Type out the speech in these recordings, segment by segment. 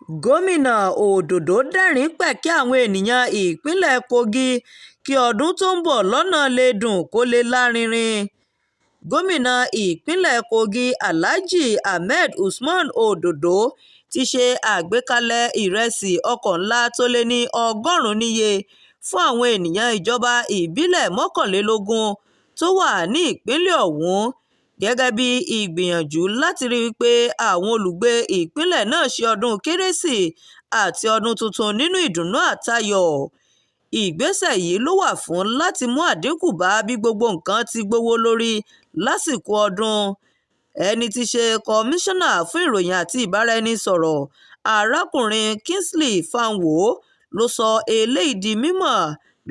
gómìnà òdòdó dẹ̀rín pẹ̀kẹ́ àwọn ènìyàn ìpínlẹ̀ kogi kí ọdún tó ń bọ̀ lọ́nà lè dùn kó lè lárinrin. gómìnà ìpínlẹ̀ kogi alhaji ahmed usman òdòdó ti ṣe àgbékalẹ̀ ìrẹsì ọkọ̀ ńlá tó lé ní 100 níye fún àwọn ènìyàn ìjọba ìbílẹ̀ 21 tó wà ní ìpínlẹ̀ ọ̀hún gẹ́gẹ́ bí ìgbìyànjú láti rí i pé àwọn olùgbé ìpínlẹ̀ náà ṣe ọdún kérésì àti ọdún tuntun nínú ìdùnnú àtayọ̀. ìgbésẹ̀ yìí ló wà fún láti mú àdínkù bá bí gbogbo nǹkan ti gbówó lórí lásìkò ọdún. ẹni tí í ṣe kọmíṣánná fún ìròyìn àti ìbáraẹnisọ̀rọ̀ arákùnrin kingsley fanwo ló sọ eléyìí di mímọ̀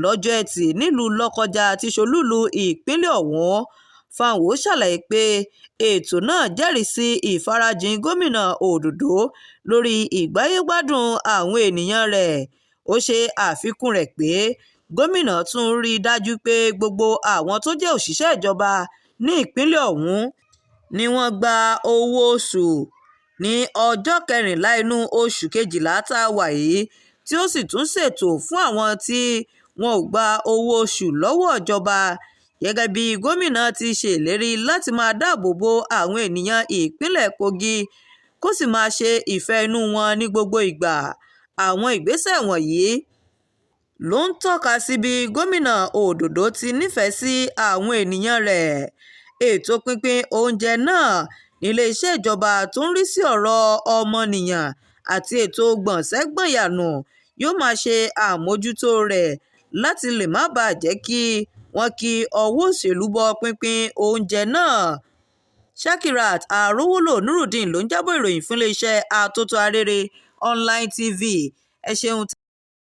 lọ́jọ́ Ẹtì nílùú Lọ́kọ́jà tí ṣolúìlú ìpínlẹ̀ ọ̀hún. Fanwo ṣàlàyé pé ètò náà jẹ́rìí sí ìfarajìn gómìnà òdòdó lórí ìgbáyégbádùn àwọn ènìyàn rẹ̀. ó ṣe àfikún rẹ̀ pé gómìnà tún rí i dájú pé gbogbo àwọn tó jẹ́ òṣìṣẹ́ ìjọba ní ìpínlẹ̀ ọ̀hún ni wọ́n gba owó oṣù ní ọjọ́ 14 inú oṣù kejìlá tá a wà yìí, tí ó sì tún ṣètò fún àwọn tí wọn ò gba owó oṣù lọ́wọ́ ìjọba. gẹ́gẹ́ bí gómìnà ti ṣèlérí láti máa dáàbò bo àwọn ènìyàn ìpínlẹ̀ kogi kó sì máa ṣe ìfẹ́ inú wọn ní gbogbo ìgbà. àwọn ìgbésẹ̀ wọ̀nyí ló ń tọ́ka sí bí gómìnà òdòdó ti nífẹ̀ẹ́ sí àwọn ènìyàn rẹ̀. ètò pínpín oúnjẹ náà nílé-iṣẹ́ ìjọba tó ń rí sí ọ̀rọ̀ ọmọnìyàn àti ètò gbọ̀nsẹ́gbọ̀nyànù yóò máa ṣe àmójútó rẹ̀ láti lè má bàa jẹ́ kí wọ́n kí ọwọ́ òṣèlú bọ pínpín oúnjẹ náà. Shakirat Arówólò Nurudeen ló ń jábọ̀ ìròyìn fún iléeṣẹ́ Atótó Arére Online TV. ẹ ṣeun.